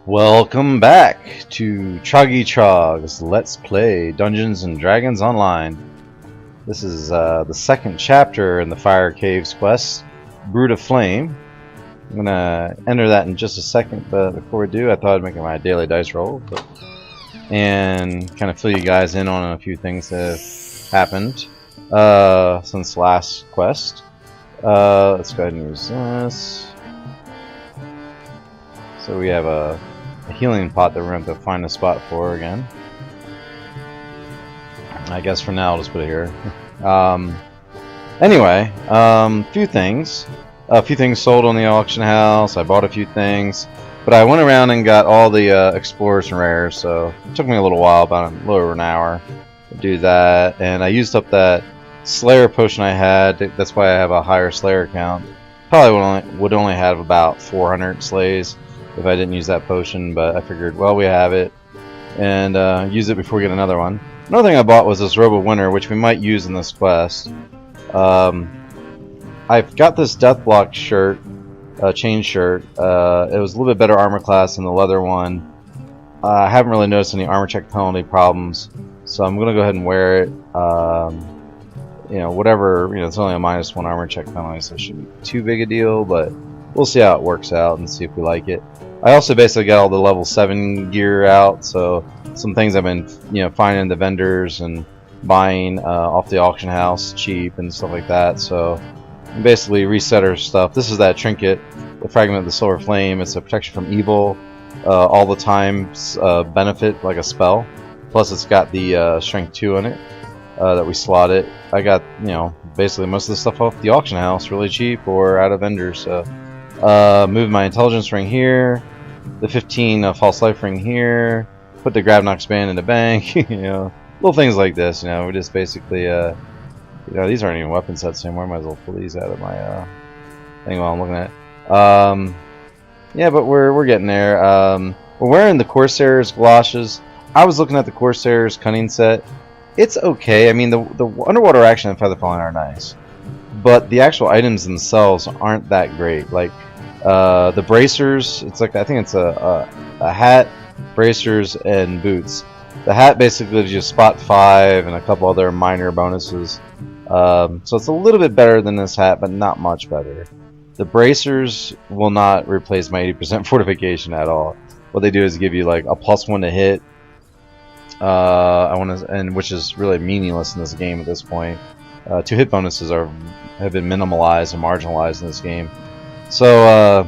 Welcome back to Troggy Trog's Let's Play Dungeons and Dragons Online. This is the second chapter in the Fire Caves quest, Brood of Flame. I'm gonna enter that in just a second, but before we do, I thought I'd make my daily dice roll and kind of fill you guys in on a few things that have happened since last quest. Let's go ahead and use this. So we have a healing pot that we're going to have to find a spot for again. I guess for now I'll just put it here. Anyway, few things. A few things sold on the auction house. I bought a few things, but I went around and got all the explorers and rares, so it took me a little while, about a little over an hour to do that. And I used up that Slayer potion I had. That's why I have a higher Slayer count. Probably would only have about 400 slays if I didn't use that potion, but I figured, well, we have it, and use it before we get another one. Another thing I bought was this Robe of Winter, which we might use in this quest. I've got this Deathblock shirt, chain shirt. It was a little bit better armor class than the leather one. I haven't really noticed any armor check penalty problems, so I'm gonna go ahead and wear it. You know, whatever, you know, it's only a -1 armor check penalty, so it shouldn't be too big a deal, but we'll see how it works out and see if we like it. I also basically got all the level 7 gear out, so some things I've been, you know, finding the vendors and buying off the auction house cheap and stuff like that. So basically reset our stuff. This is that trinket, the Fragment of the Silver Flame. It's a protection from evil, all the time benefit like a spell. Plus it's got the strength 2 in it that we slotted. I got, you know, basically most of the stuff off the auction house really cheap or out of vendors. So move my intelligence ring here, the 15 false life ring here, put the grab knox band in the bank. You know, little things like this. You know, we just basically, you know, these aren't even weapon sets anymore. Might as well pull these out of my thing while I'm looking at it. Yeah, but we're getting there. We're wearing the Corsair's galoshes. I was looking at the Corsair's cunning set. It's okay. I mean, the underwater action and feather falling are nice, but the actual items themselves aren't that great. Like the bracers, it's like, I think it's a hat, bracers, and boots. The hat basically gives you spot 5 and a couple other minor bonuses. So it's a little bit better than this hat, but not much better. The bracers will not replace my 80% fortification at all. What they do is give you like a +1 to hit. Which is really meaningless in this game at this point. 2 hit bonuses have been minimalized and marginalized in this game. So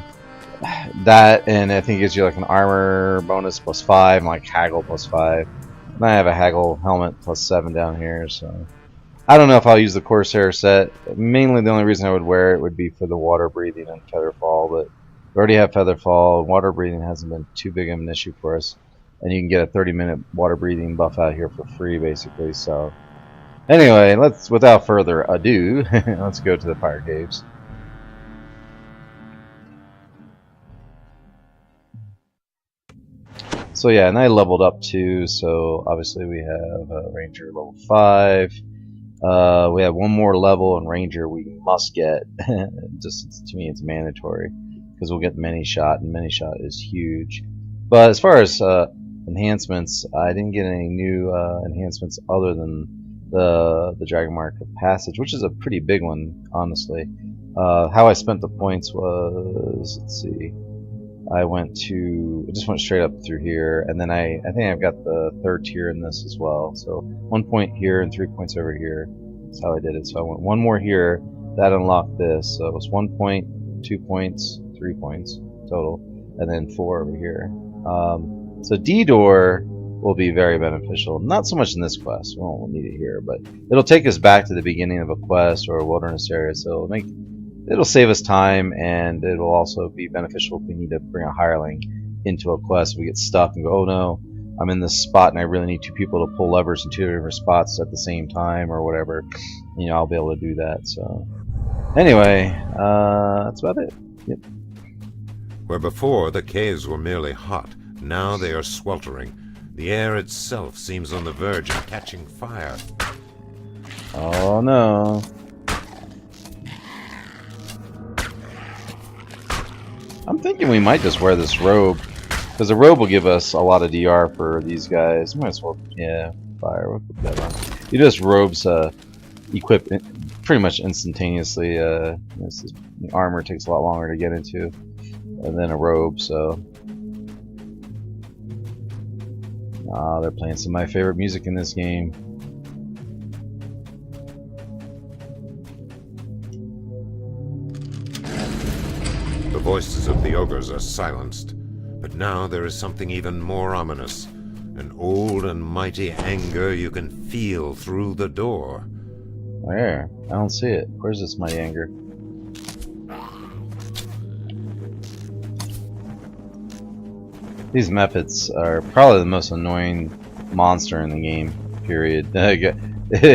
that, and I think it gives you like an armor bonus +5 and like haggle +5. And I have a haggle helmet +7 down here, so I don't know if I'll use the Corsair set. Mainly the only reason I would wear it would be for the water breathing and featherfall, but we already have featherfall. Water breathing hasn't been too big of an issue for us, and you can get a 30-minute water breathing buff out here for free basically. So anyway, without further ado, let's go to the Fire Caves. So yeah, and I leveled up too, so obviously we have Ranger level 5. We have one more level, and Ranger we must get. Just to me it's mandatory, because we'll get Many Shot, and Many Shot is huge. But as far as enhancements, I didn't get any new enhancements other than the Dragon Mark of Passage, which is a pretty big one, honestly. How I spent the points was, let's see, I just went straight up through here, and then I think I've got the 3rd tier in this as well. So 1 point here and 3 points over here. That's how I did it. So I went 1 more here, that unlocked this. So it was 1 point, 2 points, 3 points total, and then 4 over here. So D-Door will be very beneficial. Not so much in this quest, we won't need it here, but it'll take us back to the beginning of a quest or a wilderness area, so it'll save us time, and it'll also be beneficial if we need to bring a hireling into a quest. We get stuck and go, oh no, I'm in this spot and I really need 2 people to pull levers in 2 different spots at the same time or whatever. You know, I'll be able to do that. So anyway, that's about it. Yep. Where before the caves were merely hot, now they are sweltering. The air itself seems on the verge of catching fire. Oh no. I'm thinking we might just wear this robe Because a robe will give us a lot of DR for these guys. Might as well, yeah, fire. We'll put that on. You just robes equip pretty much instantaneously. The armor takes a lot longer to get into than a robe, so. Ah, they're playing some of my favorite music in this game. The voices of the ogres are silenced, but now there is something even more ominous. An old and mighty anger you can feel through the door. Where? I don't see it. Where's this mighty anger? These Mephits are probably the most annoying monster in the game, period. I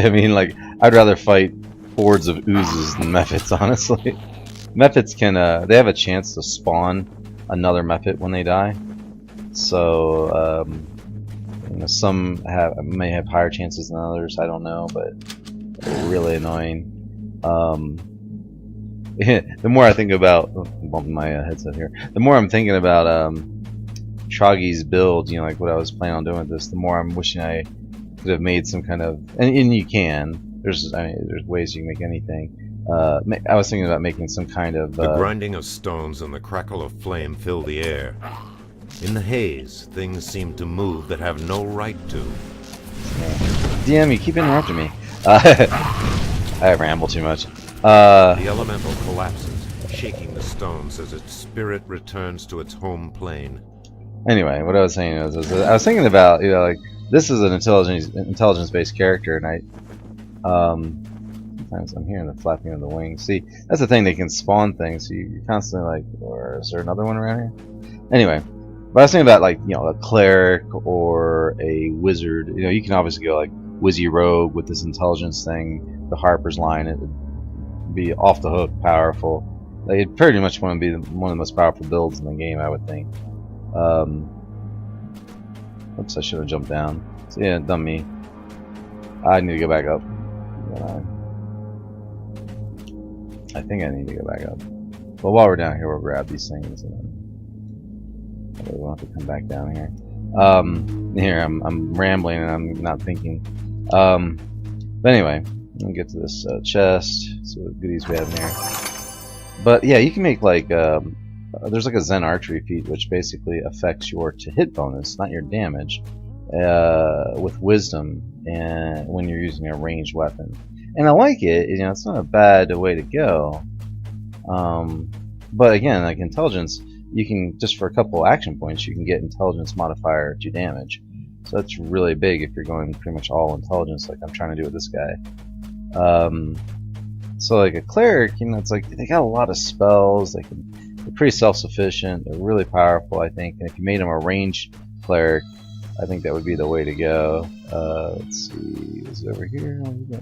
mean, like, I'd rather fight hordes of oozes than Mephits, honestly. Mephits can, they have a chance to spawn another Mephit when they die. So, you know, some may have higher chances than others, I don't know, but they're really annoying. The more I think about, bumping my headset here, the more I'm thinking about, Troggy's build, you know, like what I was planning on doing with this, the more I'm wishing I could have made some kind of, and you can, there's ways you can make anything. I was thinking about making some kind of the grinding of stones and the crackle of flame fill the air. In the haze, things seem to move that have no right to. DM, you keep interrupting me. I ramble too much. The elemental collapses, shaking the stones as its spirit returns to its home plane. Anyway, what I was saying is I was thinking about, you know, like, this is an intelligence-based character, and sometimes I'm hearing the flapping of the wings. See, that's the thing, they can spawn things, so you're constantly like, or is there another one around here? Anyway, but I was thinking about, like, you know, a cleric or a wizard. You know, you can obviously go like Wizzy Rogue with this intelligence thing, the Harper's line, it would be off the hook powerful. Like, it pretty much want to be one of the most powerful builds in the game, I would think. Oops, I should have jumped down. So, yeah, dumb me. I need to go back up. I think I need to go back up. But while we're down here, we'll grab these things and then we'll have to come back down here. Here I'm rambling and I'm not thinking. But anyway, let me get to this chest. See what goodies we have in here. But yeah, you can make like there's like a Zen archery feat which basically affects your to-hit bonus, not your damage, with wisdom, and when you're using a ranged weapon. And I like it. You know, it's not a bad way to go. But again, like intelligence, you can just for a couple action points, you can get intelligence modifier to damage. So that's really big if you're going pretty much all intelligence, like I'm trying to do with this guy. So like a cleric, you know, it's like they got a lot of spells. They're pretty self-sufficient. They're really powerful, I think. And if you made them a ranged cleric, I think that would be the way to go. Let's see, is it over here? Yeah.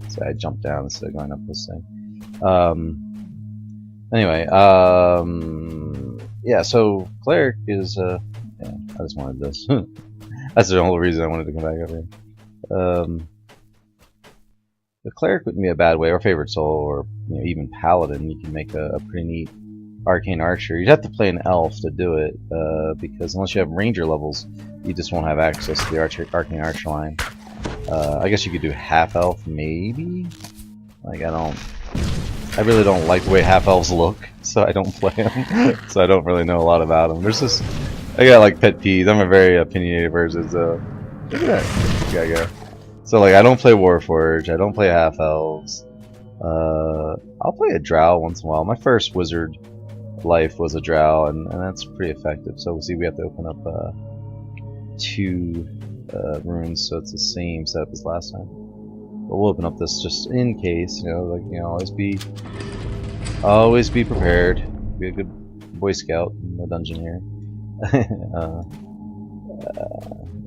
So I jumped down instead of going up this thing. Anyway, yeah. So cleric is yeah. I just wanted this. That's the whole reason I wanted to come back up here. The cleric wouldn't be a bad way, or favorite soul, or you know, even paladin. You can make a pretty neat arcane archer. You'd have to play an elf to do it, because unless you have ranger levels, you just won't have access to the arcane archer line. I guess you could do half elf, maybe. Like I really don't like the way half elves look, so I don't play them. So I don't really know a lot about them. There's just I got like pet peeves. I'm a very opinionated person, so look at that guy go. So like I don't play Warforged, I don't play half elves. I'll play a drow once in a while. My first wizard life was a drow, and that's pretty effective. So we'll see. We have to open up 2 runes, so it's the same setup as last time. But we'll open up this just in case, you know, like, you know, always be prepared. Be a good Boy Scout in the dungeon here.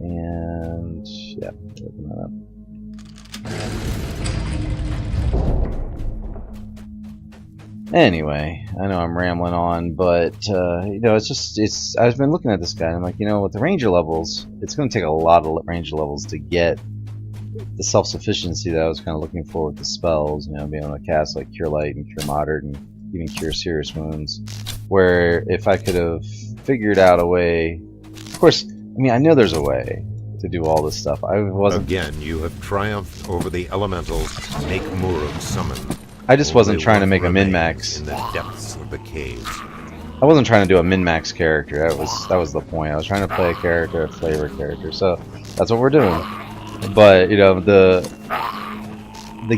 And yeah, open that up. Anyway, I know I'm rambling on, but you know, I've been looking at this guy and I'm like, you know, with the ranger levels, it's going to take a lot of ranger levels to get the self-sufficiency that I was kind of looking for with the spells, you know, being able to cast like Cure Light and Cure Moderate and even Cure Serious Wounds, where if I could have figured out a way. Of course, I mean, I know there's a way to do all this stuff. I wasn't. Again, you have triumphed over the elemental Mak-Murug summon. I just wasn't Only trying to one make a remains min-max. in the depths of the caves. I wasn't trying to do a min-max character. That was the point. I was trying to play a character, a flavor character. So that's what we're doing. But you know, the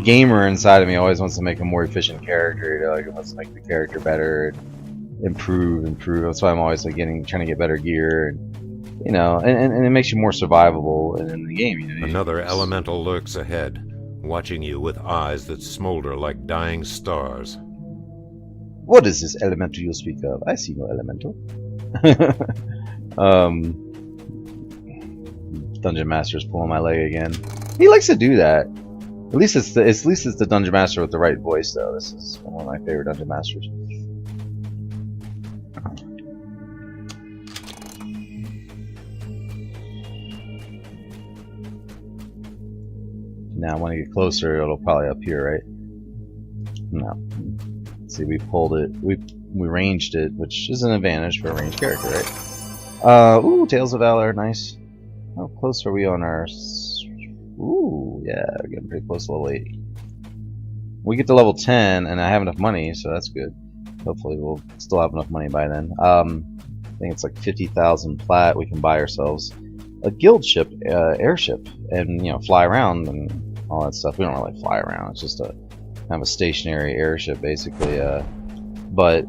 gamer inside of me always wants to make a more efficient character. You know, like it wants to make the character better, and improve. That's why I'm always like trying to get better gear, and you know, and it makes you more survivable in the game. You know, Another elemental lurks ahead, watching you with eyes that smolder like dying stars. What is this elemental you speak of? I see no elemental. Dungeon Master's pulling my leg again. He likes to do that. At least it's the Dungeon Master with the right voice, though. This is one of my favorite Dungeon Masters. Now, when I get closer, it'll probably appear, right? No. See, we pulled it. We ranged it, which is an advantage for a ranged character, right? Ooh, Tales of Valor, nice. How close are we on our... Ooh, yeah, we're getting pretty close to level 80. We get to level 10, and I have enough money, so that's good. Hopefully we'll still have enough money by then. I think it's like 50,000 plat. We can buy ourselves a guild ship, airship, and, you know, fly around and all that stuff. We don't really fly around. It's just a kind of a stationary airship, basically. But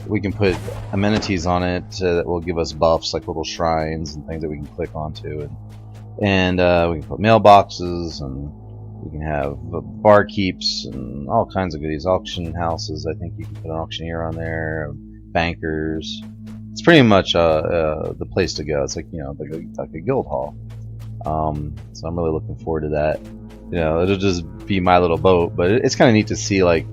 we can put amenities on it that will give us buffs, like little shrines and things that we can click onto, and we can put mailboxes, and we can have barkeeps and all kinds of goodies. Auction houses, I think you can put an auctioneer on there, bankers. It's pretty much the place to go. It's like, you know, like a guild hall. So I'm really looking forward to that. You know, it'll just be my little boat, but it's kind of neat to see, like,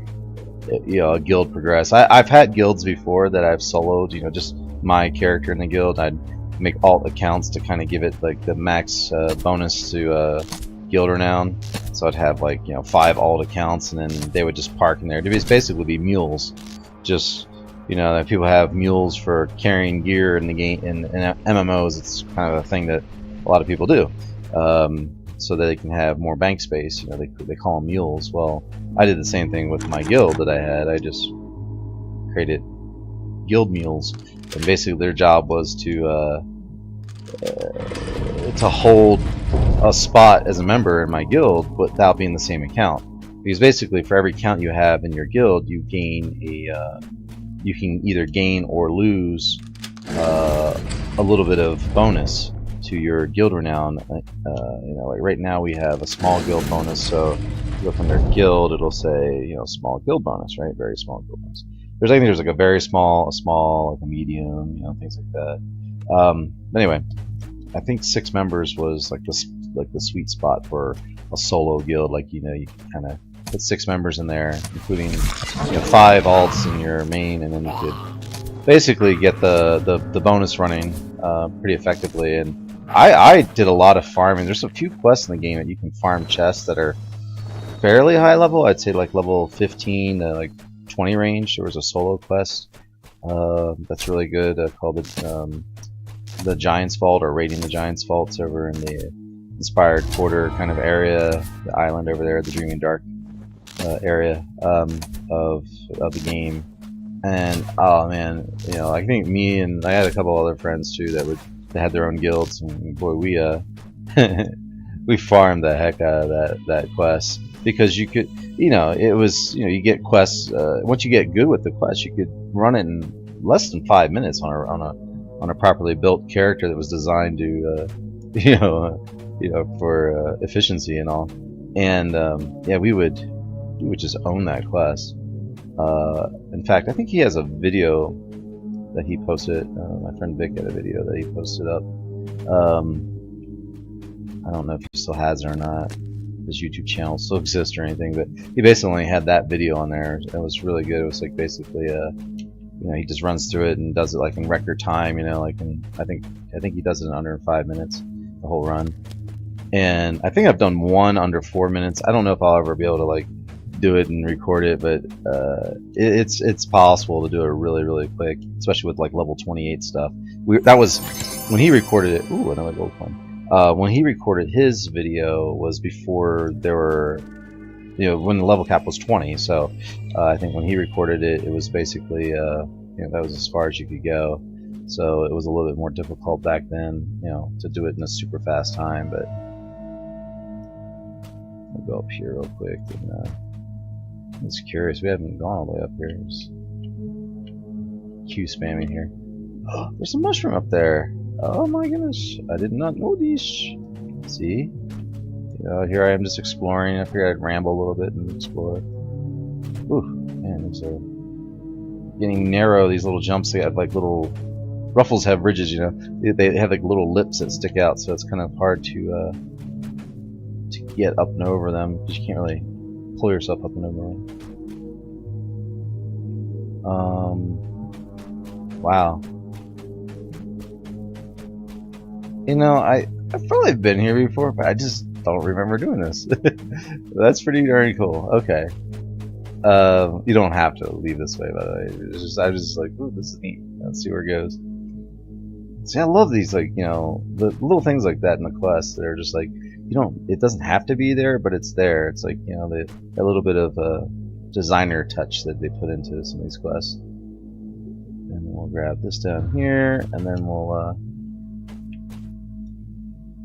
you know, a guild progress. I've had guilds before that I've soloed, you know, just my character in the guild. I'd make alt accounts to kind of give it like the max bonus to guild renown. So I'd have, like, you know, 5 alt accounts, and then they would just park in there. It'd basically be mules. Just, you know, that people have mules for carrying gear in the game. In MMOs, it's kind of a thing that a lot of people do. So that they can have more bank space. You know, they call them mules. Well, I did the same thing with my guild that I had. I just created guild mules, and basically their job was to hold a spot as a member in my guild without being the same account. Because basically, for every account you have in your guild, you gain you can either gain or lose a little bit of bonus to your guild renown. You know, like right now we have a small guild bonus, so if you look under guild, it'll say, you know, small guild bonus, right? Very small guild bonus. I think there's like a very small, like a medium, you know, things like that. But anyway, I think 6 members was like the sweet spot for a solo guild. Like, you know, you can kind of put 6 members in there, including, you know, 5 alts in your main, and then you could basically get the bonus running pretty effectively. And I did a lot of farming. There's a few quests in the game that you can farm chests that are fairly high level. I'd say like level 15 to like 20 range. There was a solo quest that's really good called the Giant's Vault, or Raiding the Giant's Vaults, over in the Inspired Quarter kind of area, the island over there, the Dreaming Dark area of the game. And oh man, you know, I think me and I had a couple other friends too that had their own guilds, and boy, we we farmed the heck out of that quest, because you could, you know, it was, you know, you get quests once you get good with the quest, you could run it in less than 5 minutes on a properly built character that was designed to you know for efficiency and all. And yeah, we would just own that quest. In fact, I think he has a video that he posted. My friend Vic had a video that he posted up. I don't know if he still has it or not. His YouTube channel still exists or anything, but he basically only had that video on there. It was really good. It was like basically, you know, he just runs through it and does it like in record time. You know, like I think he does it in under 5 minutes, the whole run. And I think I've done one under 4 minutes. I don't know if I'll ever be able to like do it and record it, but it's possible to do it really quick, especially with like level 28 stuff. That was when he recorded it. Ooh, another gold coin. When he recorded his video was before there were, you know, when the level cap was 20. So I think when he recorded it, it was basically, you know, that was as far as you could go. So it was a little bit more difficult back then, you know, to do it in a super fast time. But I'll go up here real quick. And, I'm just curious. We haven't gone all the way up here. Just Q spamming here. Oh, there's a mushroom up there. Oh my goodness! I did not know these. See? Here I am just exploring. Up here I'd ramble a little bit and explore. Ooh, man, it's getting narrow. These little jumps, they have like little. Ruffles have ridges, you know. They have like little lips that stick out, so it's kind of hard to get up and over them because you can't really pull yourself up and over them. Wow. You know, I've probably been here before, but I just don't remember doing this. That's pretty darn cool. Okay. You don't have to leave this way, by the way. I was just like, ooh, this is neat. Let's see where it goes. See, I love these, like, you know, the little things like that in the quest. They're just like, it doesn't have to be there, but it's there. It's like, you know, a little bit of a designer touch that they put into some of these quests. And then we'll grab this down here, and then we'll,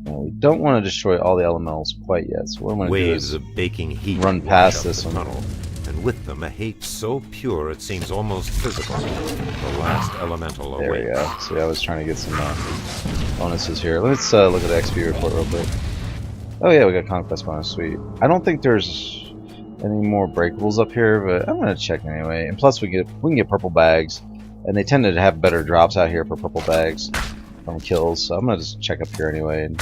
we don't want to destroy all the elementals quite yet, so what I'm going to do is of baking heat run past this one. Tunnel, and with them a hate so pure it seems almost physical. The last elemental awaits. There we go. See, I was trying to get some bonuses here. Let's look at the XP report real quick. Oh yeah, we got conquest bonus. Sweet. I don't think there's any more breakables up here, but I'm gonna check anyway. And plus, we can get purple bags, and they tend to have better drops out here for purple bags from kills. So I'm gonna just check up here anyway and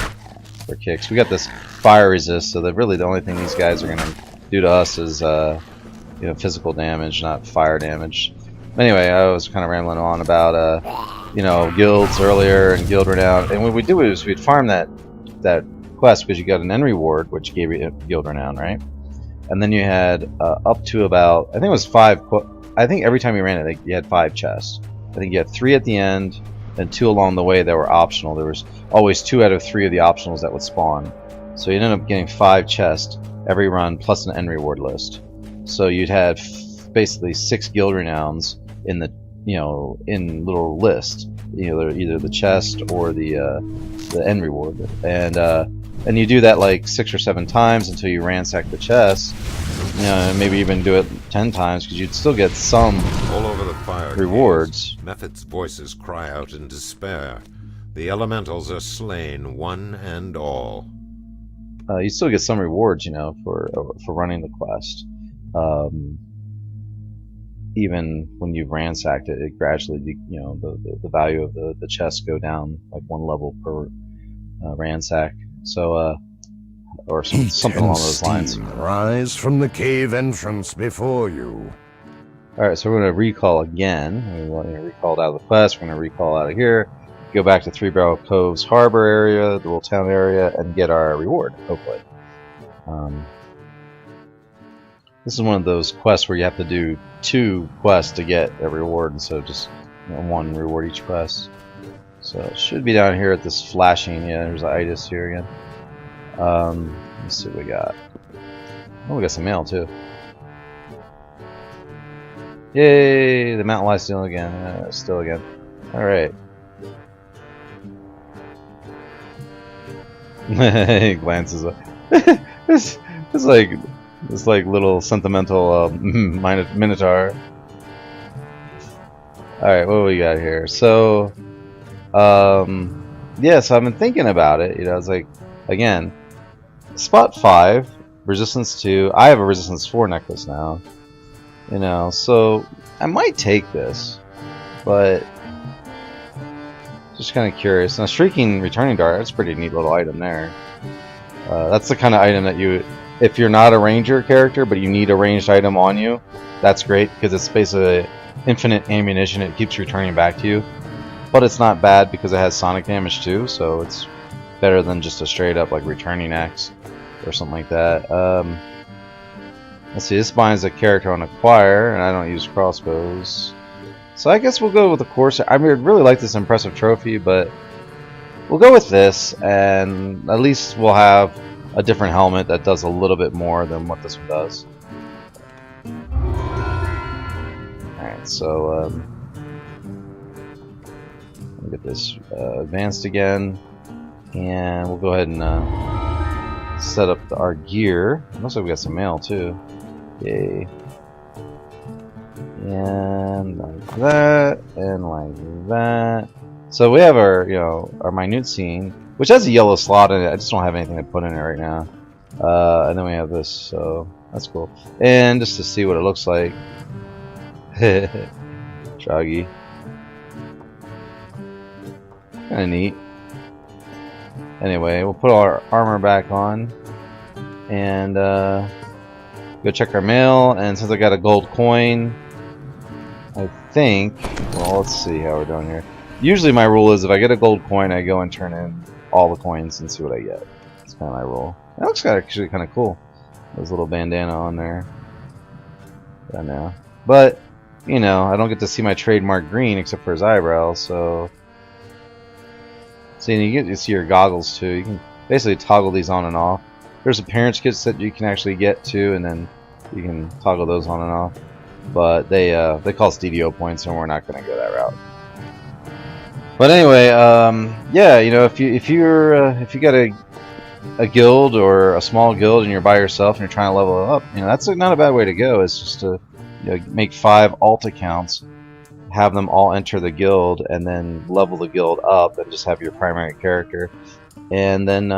for kicks. We got this fire resist, so that really the only thing these guys are gonna do to us is you know, physical damage, not fire damage. Anyway, I was kind of rambling on about you know, guilds earlier and guild renown, and what we do is we'd farm that quest because you got an end reward which gave you guild renown, right? And then you had up to about, I think it was 5. I think every time you ran it, you had 5 chests. I think you had 3 at the end and 2 along the way that were optional. There was always 2 out of 3 of the optionals that would spawn, so you ended up getting 5 chests every run plus an end reward list. So you'd have basically 6 guild renowns in the, you know, in little list, you know, either the chest or the end reward, and you do that like 6 or 7 times until you ransack the chest, you know, and maybe even do it 10 times because you'd still get some all over the fire rewards. Mephit's voices cry out in despair. The elementals are slain, one and all. You still get some rewards, you know, for running the quest. Even when you've ransacked it, it gradually, you know, the value of the chests go down like 1 level per ransack. So, or something along those lines. Rise from the cave entrance before you. All right, so we're going to recall again. We're going to recall out of the quest. We're going to recall out of here. Go back to Three Barrel Cove's harbor area, the little town area, and get our reward, hopefully. This is one of those quests where you have to do 2 quests to get a reward instead of just, you know, 1 reward each quest. So it should be down here at this flashing. Yeah, there's the itis here again. Let's see what we got. Oh, we got some mail too. Yay! The mountain lies still again. Still again. All right. He glances up. It's like little sentimental minotaur. Alright, what do we got here? So yeah, so I've been thinking about it, you know. It's like, again, spot 5, resistance 2. I have a resistance 4 necklace now, you know, so I might take this, but just kind of curious. Now, streaking returning dart, that's a pretty neat little item there. That's the kind of item that you, if you're not a ranger character but you need a ranged item on you, that's great because it's basically infinite ammunition. It keeps returning back to you, but it's not bad because it has sonic damage too, so it's better than just a straight up like returning axe or something like that. Let's see, this binds a character on acquire, and I don't use crossbows. So I guess we'll go with the Corsair. I mean, I'd really like this impressive trophy, but we'll go with this, and at least we'll have a different helmet that does a little bit more than what this one does. Alright, so let me get this advanced again, and we'll go ahead and set up our gear. Looks like we got some mail too. Yay. And like that, and like that. So we have our, you know, our minute scene, which has a yellow slot in it. I just don't have anything to put in it right now. And then we have this, so that's cool. And just to see what it looks like. Troggy. Kinda neat. Anyway, we'll put our armor back on. And go check our mail, and since I got a gold coin, I think, well, let's see how we're doing here. Usually my rule is if I get a gold coin, I go and turn in all the coins and see what I get. That's kind of my rule. That looks actually kind of cool. There's a little bandana on there. I know. But, you know, I don't get to see my trademark green except for his eyebrows, so... See, and you get to see your goggles too. You can basically toggle these on and off. There's appearance kits that you can actually get to, and then you can toggle those on and off. But they cost DDO points, and we're not going to go that route. But anyway, yeah, you know, if you got a guild or a small guild and you're by yourself and you're trying to level up, you know, that's not a bad way to go. It's just to, you know, make 5 alt accounts, have them all enter the guild, and then level the guild up and just have your primary character, and then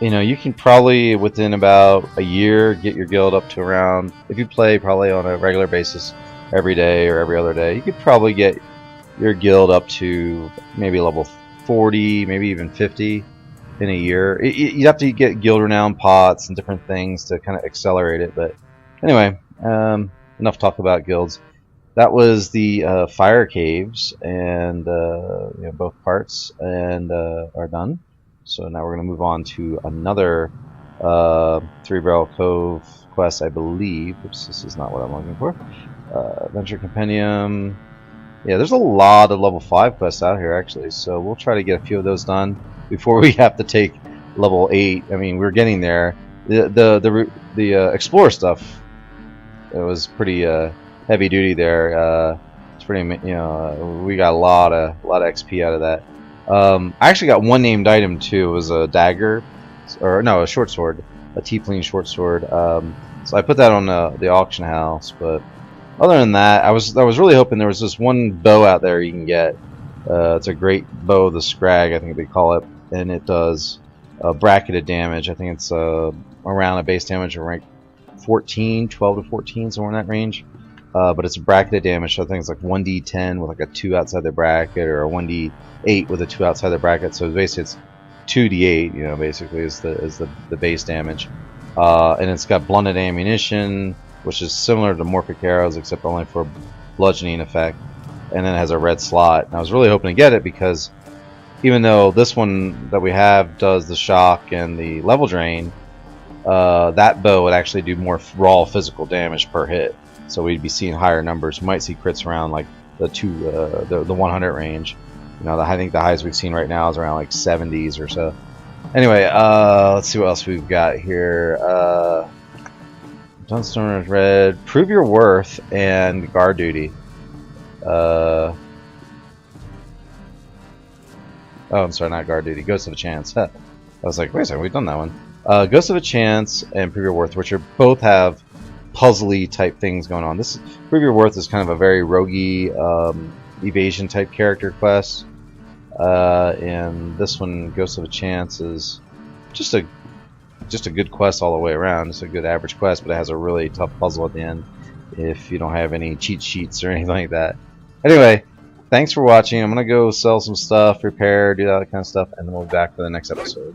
you know, you can probably within about a year get your guild up to around, if you play probably on a regular basis every day or every other day, you could probably get your guild up to maybe level 40, maybe even 50 in a year. You have to get guild renown pots and different things to kind of accelerate it. But anyway, enough talk about guilds. That was the fire caves, and you know, both parts, and are done. So now we're going to move on to another 3-Barrel Cove quest, I believe. Oops, this is not what I'm looking for. Adventure Compendium. Yeah, there's a lot of level 5 quests out here, actually. So we'll try to get a few of those done before we have to take level 8. I mean, we're getting there. The Explorer stuff, it was pretty heavy duty there. It's pretty, you know, we got a lot of XP out of that. I actually got one named item too. It was a dagger, or no, a short sword, a T-Plane short sword. So I put that on the auction house. But other than that, I was really hoping there was this one bow out there you can get. It's a great bow, the Scrag, I think they call it, and it does bracketed damage. I think it's around a base damage of rank 14, 12 to 14, somewhere in that range. But it's bracketed damage, so I think it's like 1d10 with like a 2 outside the bracket, or a 1d8 with a 2 outside the bracket. So basically it's 2d8, you know, basically is the base damage. And it's got blunted ammunition, which is similar to Morphic arrows, except only for bludgeoning effect. And then it has a red slot. And I was really hoping to get it because even though this one that we have does the shock and the level drain, that bow would actually do more raw physical damage per hit. So we'd be seeing higher numbers. You might see crits around like the 100 range. You know, I think the highest we've seen right now is around like 70s or so. Anyway, let's see what else we've got here. Dunstone is red. Prove your worth and guard duty. Oh, I'm sorry, not guard duty. Ghost of a Chance. I was like, wait a second, we've done that one. Ghost of a Chance and Prove Your Worth, which are both have puzzly type things going on. This Prove Your Worth is kind of a very roguey evasion type character quest, and this one, Ghost of a Chance, is just a good quest all the way around. It's a good average quest, but it has a really tough puzzle at the end if you don't have any cheat sheets or anything like that. Anyway, thanks for watching. I'm gonna go sell some stuff, repair, do that kind of stuff, and then we'll be back for the next episode.